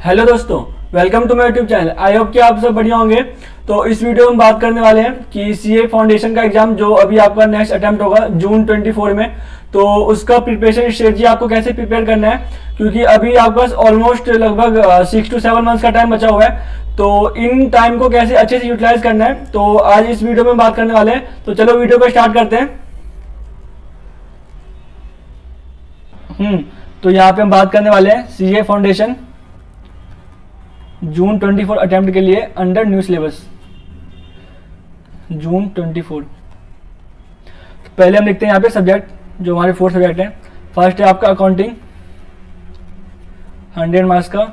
Hello दोस्तों, welcome to my YouTube channel. I hope कि आप सब बढ़िया होंगे। तो इस वीडियो में हम बात करने वाले हैं कि सीए फाउंडेशन का एग्जाम जो अभी आपका नेक्स्ट अटेम्प्ट होगा जून 24 में, तो उसका प्रिपरेशन स्ट्रेटजी आपको कैसे प्रिपेयर करना है, क्योंकि अभी आपके पास ऑलमोस्ट लगभग 6 to 7 मंथ्स का टाइम बचा हुआ है। तो इन टाइम को कैसे अच्छे से यूटिलाइज करना है, तो आज इस वीडियो में बात करने वाले हैं। तो चलो वीडियो को स्टार्ट करते हैं। तो यहाँ पे हम बात करने वाले हैं सीए फाउंडेशन जून 24 अटेम्प्ट के लिए अंडर न्यू सिलेबस जून 24। तो पहले हम लिखते हैं यहाँ पे सब्जेक्ट, जो हमारे 4 सब्जेक्ट हैं। फर्स्ट है आपका अकाउंटिंग, 100 मार्क्स का।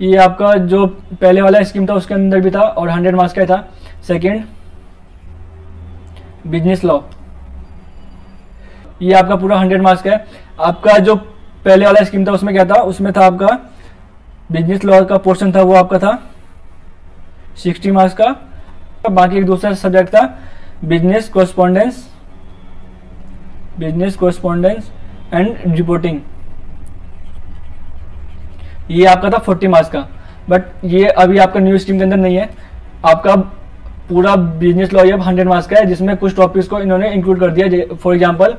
ये आपका जो पहले वाला स्कीम था उसके अंदर भी था और 100 मार्क्स का था। सेकंड बिजनेस लॉ, ये आपका पूरा 100 मार्क्स का है। आपका जो पहले वाला स्कीम था उसमें क्या था, उसमें था आपका बिजनेस लॉ का पोर्शन था, वो आपका था 60 मार्क्स का। बाकी एक दूसरा सब्जेक्ट था बिजनेस कोरेस्पोंडेंस एंड रिपोर्टिंग, ये आपका था 40 मार्क्स का। बट ये अभी आपका न्यू स्कीम के अंदर नहीं है। आपका पूरा बिजनेस लॉ ये 100 मार्क्स का है, जिसमें कुछ टॉपिक्स को इन्होंने इंक्लूड कर दिया। फॉर एग्जांपल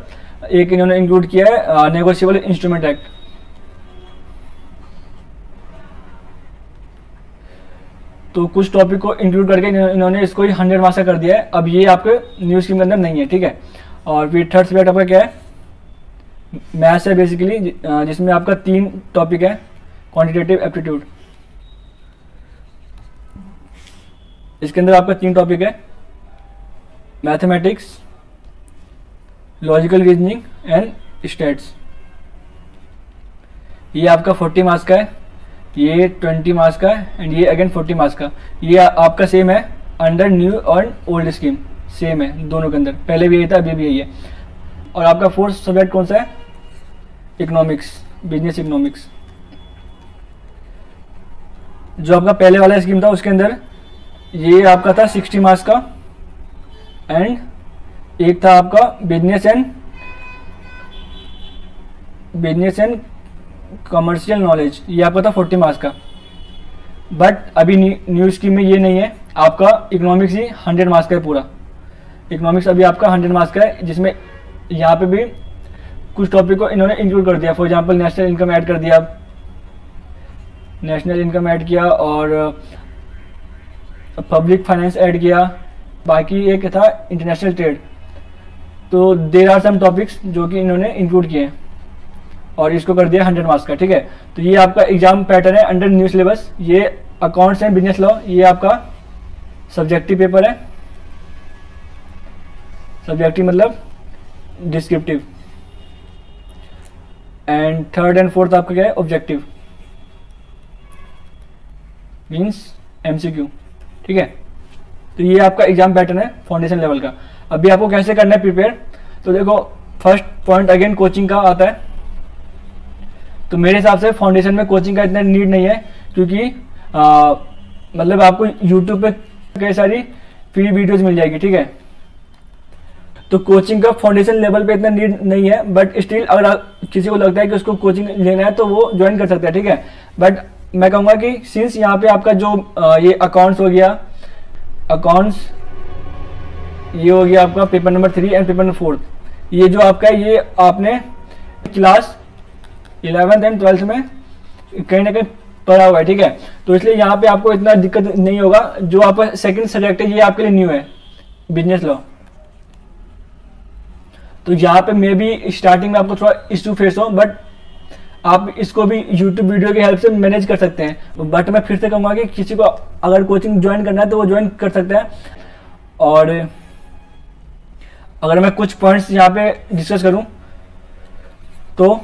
एक इन्होंने इंक्लूड किया है नेगोशिएबल इंस्ट्रूमेंट एक्ट। तो कुछ टॉपिक को इंक्लूड करके इन्होंने इसको ही 100 मार्क्स का कर दिया है। अब ये आपके न्यू स्कीम के अंदर नहीं है, ठीक है। और फिर थर्ड सब्जेक्ट आपका क्या है, मैथ्स है बेसिकली, जिसमें आपका 3 टॉपिक है। क्वांटिटेटिव एप्टीट्यूड, इसके अंदर आपका 3 टॉपिक है, mathematics, logical reasoning and stats. ये आपका 40 मार्क्स का है, ये 20 मार्क्स का है एंड ये अगेन 40 मार्क्स का। ये आपका सेम है अंडर न्यू और ओल्ड स्कीम, सेम है दोनों के अंदर। पहले भी यही था, अभी भी यही है। और आपका फोर्थ सब्जेक्ट कौन सा है, इकोनॉमिक्स, बिजनेस इकोनॉमिक्स। जो आपका पहले वाला स्कीम था उसके अंदर ये आपका था 60 मार्क्स का एंड एक था आपका बिजनेस एंड कमर्शियल नॉलेज, ये आपका था 40 मार्क्स का। बट अभी न्यू स्कीम में ये नहीं है। आपका इकोनॉमिक्स ही 100 मार्क्स का है पूरा। इकोनॉमिक्स अभी आपका 100 मार्क्स का है, जिसमें यहाँ पे भी कुछ टॉपिक को इन्होंने इंक्लूड कर दिया। For example national income add कर दिया, नेशनल इनकम ऐड किया और पब्लिक फाइनेंस ऐड किया। बाकी एक था इंटरनेशनल ट्रेड। तो देयर आर सम टॉपिक्स जो कि इन्होंने इंक्लूड किए हैं और इसको कर दिया 100 मार्क्स का, ठीक है। तो ये आपका एग्जाम पैटर्न है अंडर न्यू सिलेबस। ये अकाउंट्स एंड बिजनेस लॉ, ये आपका सब्जेक्टिव पेपर है। सब्जेक्टिव मतलब descriptive. And third and fourth आपका क्या है, ऑब्जेक्टिव, मीन्स एमसीक्यू, ठीक है। तो ये आपका एग्जाम पैटर्न है फाउंडेशन लेवल का। अभी आपको कैसे करना है प्रिपेयर, तो देखो फर्स्ट पॉइंट अगेन कोचिंग का आता है। तो मेरे हिसाब से फाउंडेशन में कोचिंग का इतना नीड नहीं है, क्योंकि मतलब आपको यूट्यूब पे कई सारी फ्री वीडियोस मिल जाएगी, ठीक है। तो कोचिंग का फाउंडेशन लेवल पे इतना नीड नहीं है। बट स्टिल अगर किसी को लगता है कि उसको कोचिंग लेना है तो वो ज्वाइन कर सकता है, ठीक है। बट मैं कहूँगा कि सिंस यहाँ पे आपका जो ये अकाउंट्स हो गया, अकाउंट्स ये हो गया आपका paper number 3 and paper number 4, ये जो आपका है ये आपने क्लास 11th एंड 12th में कहीं ना कहीं पढ़ा हुआ है, ठीक है। तो इसलिए यहाँ पे आपको इतना दिक्कत नहीं होगा। जो आपका सेकंड सब्जेक्ट है ये आपके लिए न्यू है, बिजनेस लॉ। तो यहाँ पे मे भी स्टार्टिंग में आपको थोड़ा इश्यू फेस हो, बट आप इसको भी यूट्यूब वीडियो की हेल्प से मैनेज कर सकते हैं। बट मैं फिर से कहूँगा कि किसी को अगर कोचिंग ज्वाइन करना है तो वो ज्वाइन कर सकते हैं। और अगर मैं कुछ पॉइंट्स यहाँ पे डिस्कस करूँ तो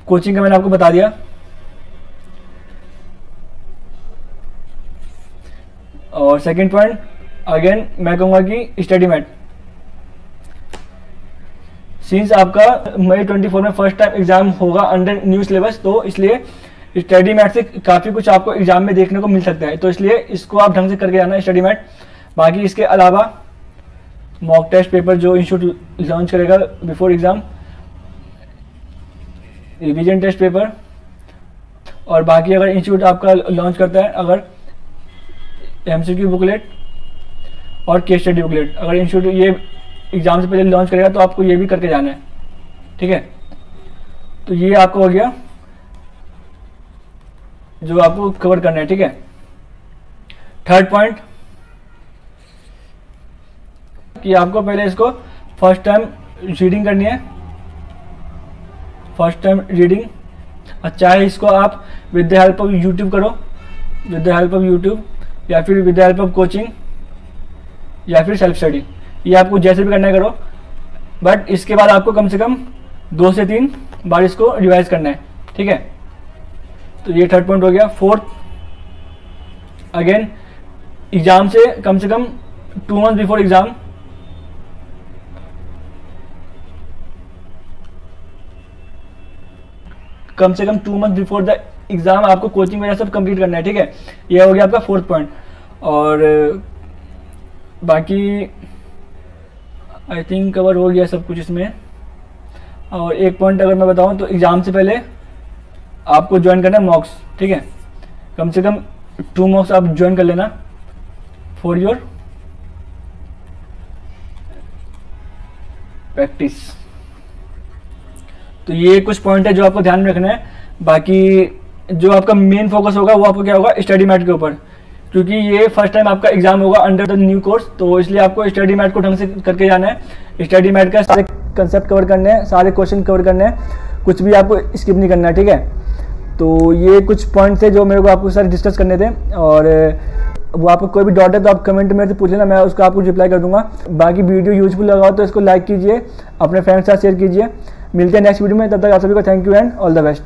कोचिंग का मैंने आपको बता दिया। और सेकंड पॉइंट अगेन मैं कहूँगा कि स्टडी मैट। सिंस आपका मई 24 में फर्स्ट टाइम एग्जाम होगा अंडर न्यू सिलेबस, तो इसलिए स्टडी मैट से काफ़ी कुछ आपको एग्जाम में देखने को मिल सकता है। तो इसलिए इसको आप ढंग से करके जाना स्टडी मैट। बाकी इसके अलावा मॉक टेस्ट पेपर जो इंस्टीट्यूट लॉन्च करेगा before exam, revision test paper और बाकी अगर इंस्टीट्यूट आपका लॉन्च करता है, अगर MCQ बुकलेट और केस स्टडी बुकलेट अगर इंस्टीट्यूट ये एग्जाम से पहले लॉन्च करेगा तो आपको ये भी करके जाना है, ठीक है। तो ये आपको हो गया जो आपको कवर करना है, ठीक है। थर्ड पॉइंट कि आपको पहले इसको फर्स्ट टाइम रीडिंग करनी है, फर्स्ट टाइम रीडिंग। चाहे इसको आप with the help of YouTube करो, with the help of YouTube या फिर with the help of coaching या फिर सेल्फ स्टडी, ये आपको जैसे भी करना है करो, बट इसके बाद आपको कम से कम 2 से 3 बार इसको रिवाइज करना है, ठीक है। तो ये थर्ड पॉइंट हो गया। फोर्थ, अगेन एग्जाम से कम 2 मंथ बिफोर एग्जाम कम से कम 2 मंथ बिफोर द एग्जाम आपको कोचिंग वगैरह सब कंप्लीट करना है, ठीक है। ये हो गया आपका फोर्थ पॉइंट। और बाकी आई थिंक कवर हो गया सब कुछ इसमें। और एक पॉइंट अगर मैं बताऊं तो एग्जाम से पहले आपको ज्वाइन करना है मॉक्स, ठीक है। कम से कम 2 मॉक्स आप ज्वाइन कर लेना फॉर योर प्रैक्टिस। तो ये कुछ पॉइंट है जो आपको ध्यान में रखना है। बाकी जो आपका मेन फोकस होगा वो आपको क्या होगा, स्टडी मैट के ऊपर, क्योंकि ये फर्स्ट टाइम आपका एग्जाम होगा अंडर द न्यू कोर्स, तो इसलिए आपको स्टडी मैट को ढंग से करके जाना है। स्टडी मैट का सारे कंसेप्ट कवर करने हैं, सारे क्वेश्चन कवर करने हैं, कुछ भी आपको स्किप नहीं करना है, ठीक है। तो ये कुछ पॉइंट थे जो मेरे को आपको सारे डिस्कस करने थे। और वो आपको कोई भी डाउट है तो आप कमेंट में से पूछ लेना, मैं उसका आपको रिप्लाई कर दूंगा। बाकी वीडियो यूजफुल लगा हो तो इसको लाइक कीजिए, अपने फ्रेंड्स के साथ शेयर कीजिए। मिलते हैं नेक्स्ट वीडियो में, तब तक आप सभी को thank you and all the best.